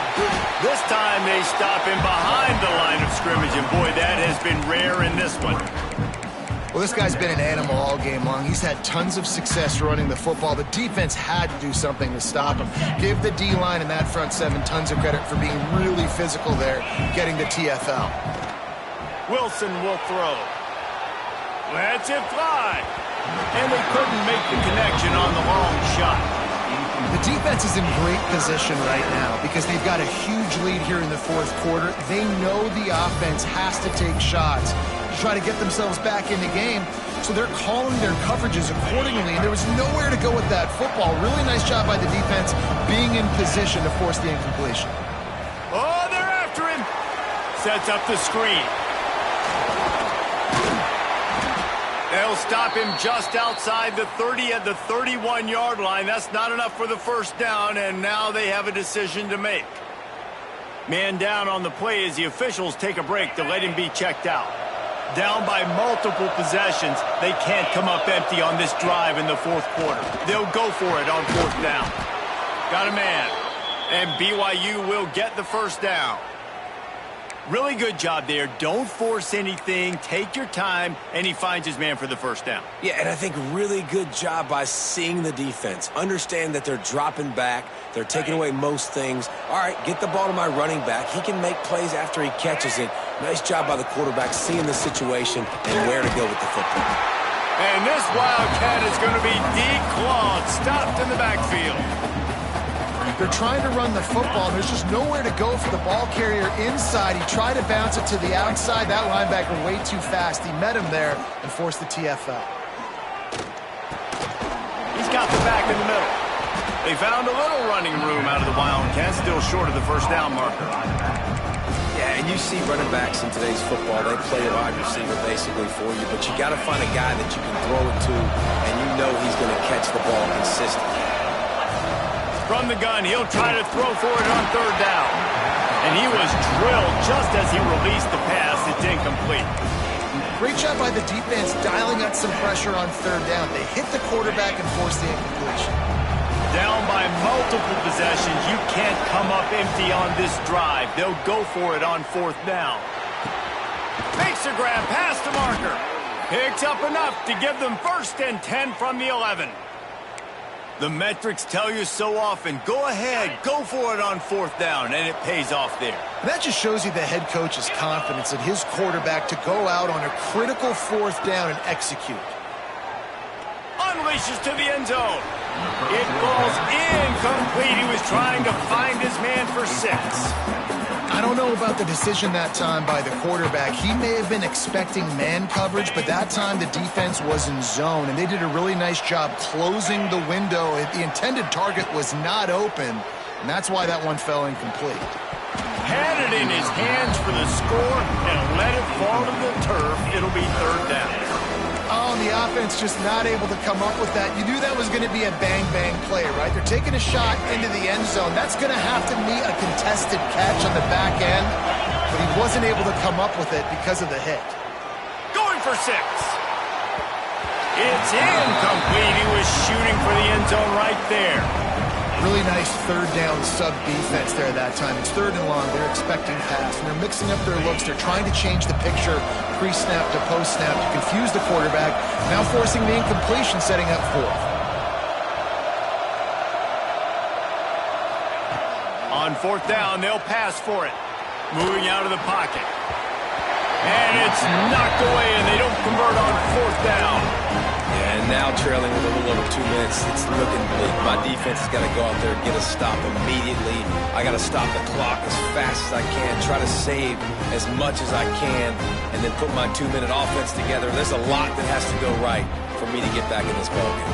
This time they stop him behind the line of scrimmage, and boy, that has been rare in this one. Well, this guy's been an animal all game long. He's had tons of success running the football. The defense had to do something to stop him. Give the D-line and that front 7 tons of credit for being really physical there, getting the TFL. Wilson will throw. Lets it fly. And they couldn't make the connection on the long shot. The defense is in great position right now because they've got a huge lead here in the 4th quarter. They know the offense has to take shots to try to get themselves back in the game, so they're calling their coverages accordingly, and there was nowhere to go with that football. Really nice job by the defense being in position to force the incompletion. Oh, they're after him. Sets up the screen. They'll stop him just outside the 30 at the 31-yard line. That's not enough for the first down, and now they have a decision to make. Man down on the play as the officials take a break to let him be checked out. Down by multiple possessions, they can't come up empty on this drive in the 4th quarter. They'll go for it on 4th down. Got a man, and BYU will get the first down. Really good job there. Don't force anything. Take your time, and he finds his man for the first down. Yeah, and I think really good job by seeing the defense. Understand that they're dropping back. They're taking away most things. All right, get the ball to my running back. He can make plays after he catches it. Nice job by the quarterback seeing the situation and where to go with the football. And this Wildcat is going to be declawed, stopped in the backfield. They're trying to run the football. There's just nowhere to go for the ball carrier inside. He tried to bounce it to the outside. That linebacker way too fast. He met him there and forced the TFL. He's got the back in the middle. They found a little running room out of the Wildcats, still short of the first down marker. Yeah, and you see running backs in today's football, they play a wide receiver basically for you, but you got to find a guy that you can throw it to, and you know he's going to catch the ball consistently. From the gun, he'll try to throw for it on 3rd down. And he was drilled just as he released the pass. It's incomplete. Great job by the defense dialing up some pressure on 3rd down. They hit the quarterback and forced the incompletion. Down by multiple possessions. You can't come up empty on this drive. They'll go for it on 4th down. Makes a grab past the marker. Picks up enough to give them 1st and 10 from the 11. The metrics tell you so often, go ahead, go for it on 4th down, and it pays off there. And that just shows you the head coach's confidence in his quarterback to go out on a critical 4th down and execute. Unleashes to the end zone. It falls incomplete. He was trying to find his man for 6. I don't know about the decision that time by the quarterback. He may have been expecting man coverage, but that time the defense was in zone, and they did a really nice job closing the window. The intended target was not open, and that's why that one fell incomplete. Had it in his hands for the score and let it fall to the turf. It'll be 3rd down. Oh, and the offense just not able to come up with that. You knew that was going to be a bang-bang play, right? They're taking a shot into the end zone. That's going to have to meet a contested catch on the back end, but he wasn't able to come up with it because of the hit. Going for 6. It's incomplete. He was shooting for the end zone right there. Really nice third down sub defense there that time. It's 3rd and long. They're expecting pass, and they're mixing up their looks. They're trying to change the picture pre-snap to post-snap to confuse the quarterback, now forcing the incompletion, setting up 4th. On 4th down, they'll pass for it. Moving out of the pocket. And it's knocked away, and they don't convert on 4th down. And now trailing with a little over 2 minutes, it's looking bleak. My defense has got to go out there and get a stop immediately. I got to stop the clock as fast as I can, try to save as much as I can, and then put my 2-minute offense together. There's a lot that has to go right for me to get back in this ballgame.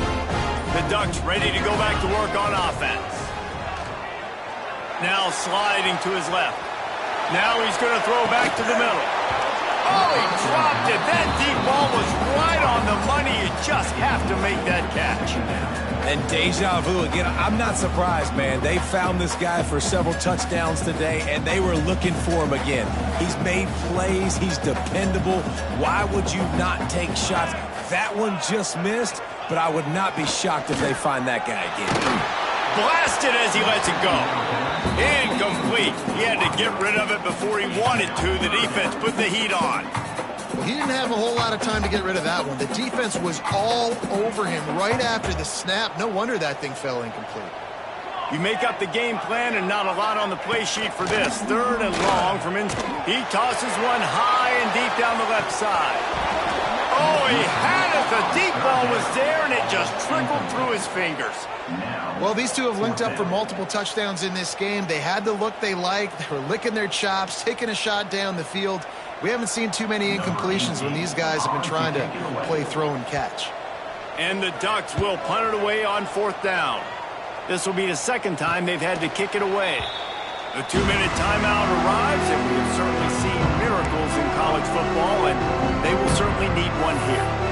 The Ducks ready to go back to work on offense. Now sliding to his left. Now he's going to throw back to the middle. Oh, he dropped it. That deep ball was right on the money. You just have to make that catch. And deja vu again. I'm not surprised, man. They found this guy for several touchdowns today, and they were looking for him again. He's made plays. He's dependable. Why would you not take shots? That one just missed, but I would not be shocked if they find that guy again. Blasted as he lets it go. Incomplete. He had to get rid of it before he wanted to. The defense put the heat on. Well, he didn't have a whole lot of time to get rid of that one. The defense was all over him right after the snap. No wonder that thing fell incomplete. You make up the game plan and not a lot on the play sheet for this. 3rd and long from in. He tosses one high and deep down the left side. Oh, he had it. The deep ball was there, and it just trickled through his fingers. Well, these two have linked up for multiple touchdowns in this game. They had the look they liked. They were licking their chops, taking a shot down the field. We haven't seen too many incompletions when these guys have been trying to play throw and catch. And the Ducks will punt it away on 4th down. This will be the 2nd time they've had to kick it away. The 2-minute timeout arrives, and we have certainly seen miracles in college football, and they will certainly need one here.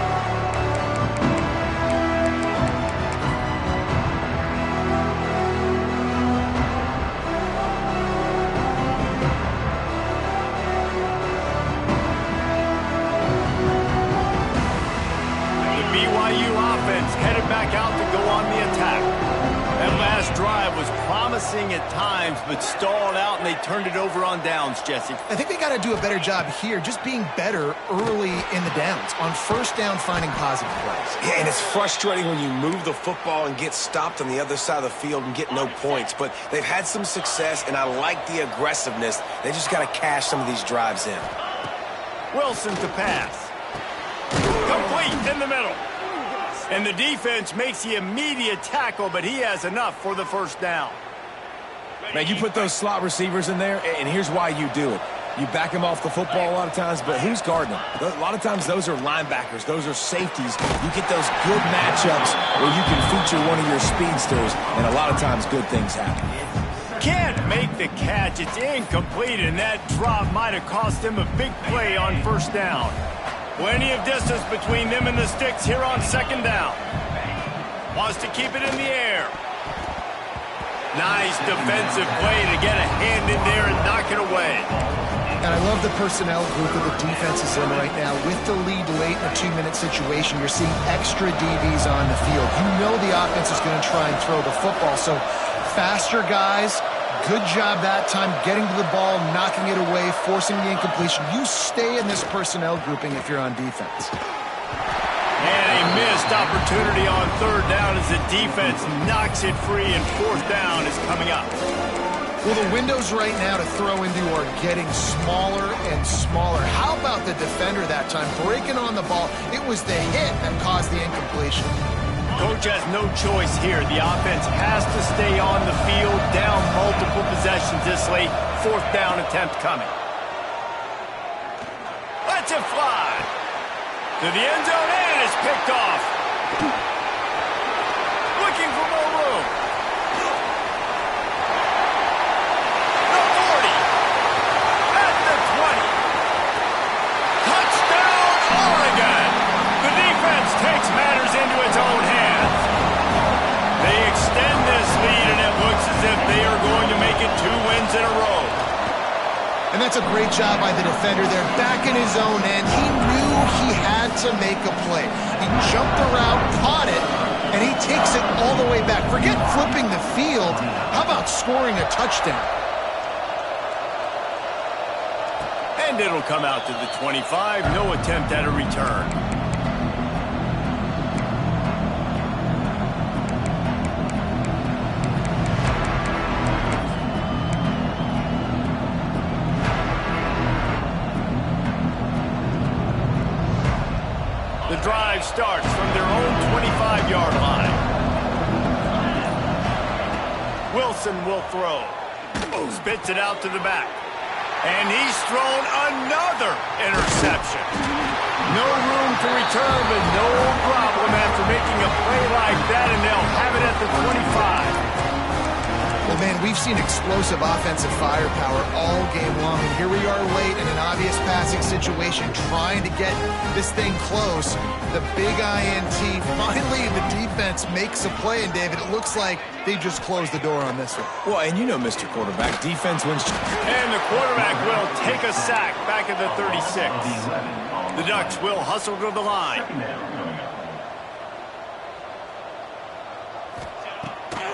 Headed back out to go on the attack. That last drive was promising at times, but stalled out, and they turned it over on downs, Jesse. I think they got to do a better job here, just being better early in the downs. On 1st down, finding positive plays. Yeah, and it's frustrating when you move the football and get stopped on the other side of the field and get no points. But they've had some success, and I like the aggressiveness. They just got to cash some of these drives in. Wilson to pass. Complete in the middle. And the defense makes the immediate tackle, but he has enough for the 1st down. Man, you put those slot receivers in there, and here's why you do it. You back them off the football a lot of times, but who's guarding them? A lot of times those are linebackers. Those are safeties. You get those good matchups where you can feature one of your speedsters, and a lot of times good things happen. Can't make the catch. It's incomplete, and that drop might have cost him a big play on 1st down. Plenty of distance between them and the sticks here on 2nd down. Wants to keep it in the air. Nice defensive play to get a hand in there and knock it away. And I love the personnel group that the defense is in right now. With the lead late in a 2-minute situation, you're seeing extra DBs on the field. You know the offense is going to try and throw the football, so faster guys. Good job that time getting to the ball, knocking it away, forcing the incompletion. You stay in this personnel grouping if you're on defense. And a missed opportunity on 3rd down as the defense knocks it free, and 4th down is coming up. Well, the windows right now to throw into are getting smaller and smaller. How about the defender that time breaking on the ball? It was the hit that caused the incompletion. Coach has no choice here. The offense has to stay on the field, down multiple possessions this late. 4th down attempt coming. Lets it fly. To the end zone, and it's picked off. Looking for more room. The 40. At the 20. Touchdown, Oregon. The defense own hands. They extend this lead, and it looks as if they are going to make it 2 wins in a row. And that's a great job by the defender there, back in his own end. He knew he had to make a play. He jumped around, caught it, and he takes it all the way back. Forget flipping the field. How about scoring a touchdown? And it'll come out to the 25. No attempt at a return. The drive starts from their own 25-yard line. Wilson will throw. Spits it out to the back. And he's thrown another interception. No room to return, but no problem after making a play like that, and they'll have it at the 25. Well, man, we've seen explosive offensive firepower all game long. And here we are late in an obvious passing situation, trying to get this thing close. The big INT. Finally, the defense makes a play, and David, it looks like they just closed the door on this one. Well, and you know, Mr. Quarterback, defense wins. And the quarterback will take a sack back at the 36. The Ducks will hustle to the line.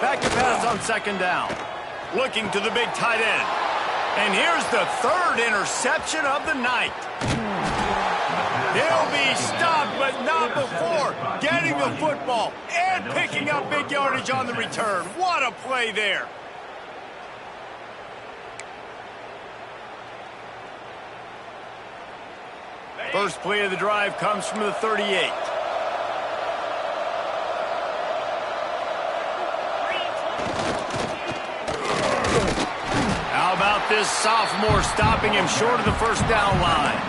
Back to pass on second down. Looking to the big tight end. And here's the 3rd interception of the night. He'll be stopped, but not before getting the football and picking up big yardage on the return. What a play there. First play of the drive comes from the 38. How about this sophomore stopping him short of the first down line?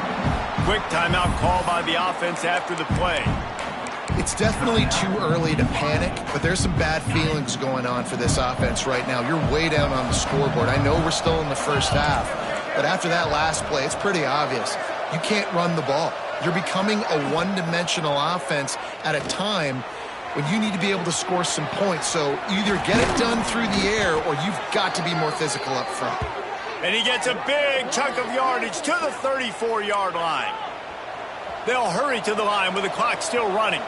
Quick timeout call by the offense after the play. It's definitely too early to panic, but there's some bad feelings going on for this offense right now. You're way down on the scoreboard. I know we're still in the first half, but after that last play, it's pretty obvious. You can't run the ball. You're becoming a one-dimensional offense at a time when you need to be able to score some points. So either get it done through the air or you've got to be more physical up front. And he gets a big chunk of yardage to the 34-yard line. They'll hurry to the line with the clock still running.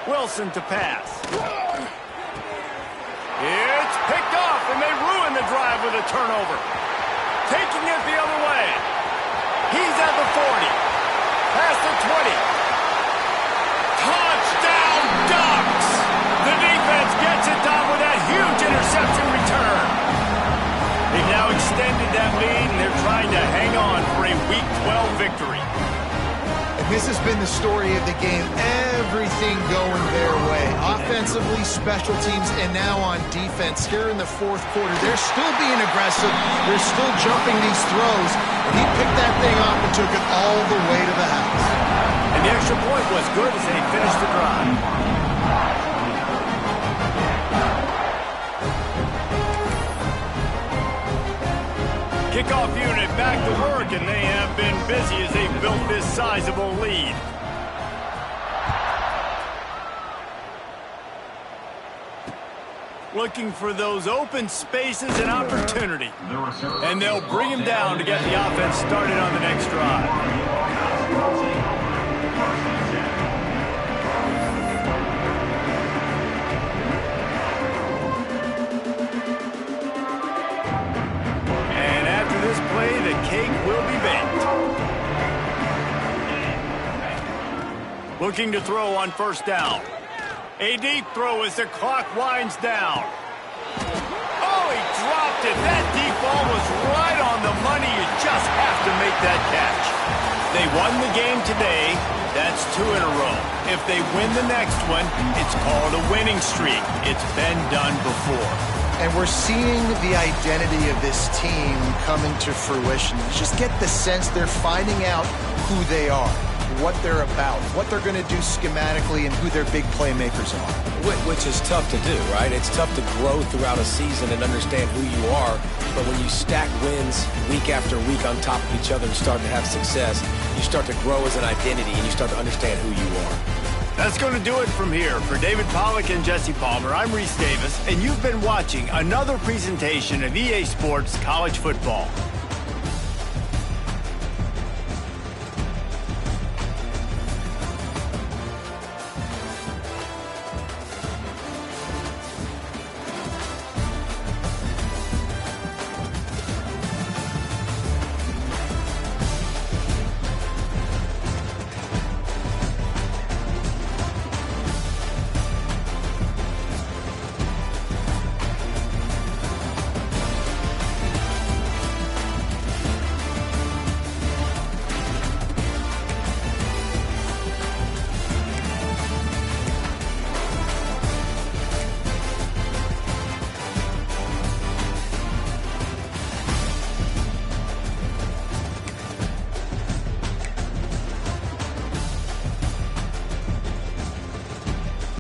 Wilson to pass. It's picked off, and they ruin the drive with a turnover. Taking it the other way. He's at the 40. Past the 20. Touchdown, Ducks! The defense gets it done with that huge interception return. They've now extended that lead, and they're trying to hang on for a Week 12 victory. And this has been the story of the game. Everything going their way. Offensively, special teams, and now on defense. Here in the fourth quarter, they're still being aggressive. They're still jumping these throws. And he picked that thing up and took it all the way to the house. And the extra point was good as they finished the drive. Kickoff unit back to work, and they have been busy as they built this sizable lead. Looking for those open spaces and opportunity. And they'll bring him down to get the offense started on the next drive. The cake will be baked. Looking to throw on first down. A deep throw as the clock winds down. Oh, he dropped it. That deep ball was right on the money. You just have to make that catch. They won the game today. That's 2 in a row. If they win the next one, it's called a winning streak. It's been done before. And we're seeing the identity of this team coming to fruition. You just get the sense they're finding out who they are, what they're about, what they're going to do schematically, and who their big playmakers are. Which is tough to do, right? It's tough to grow throughout a season and understand who you are. But when you stack wins week after week on top of each other and start to have success, you start to grow as an identity and you start to understand who you are. That's going to do it from here. For David Pollack and Jesse Palmer, I'm Reese Davis, and you've been watching another presentation of EA Sports College Football.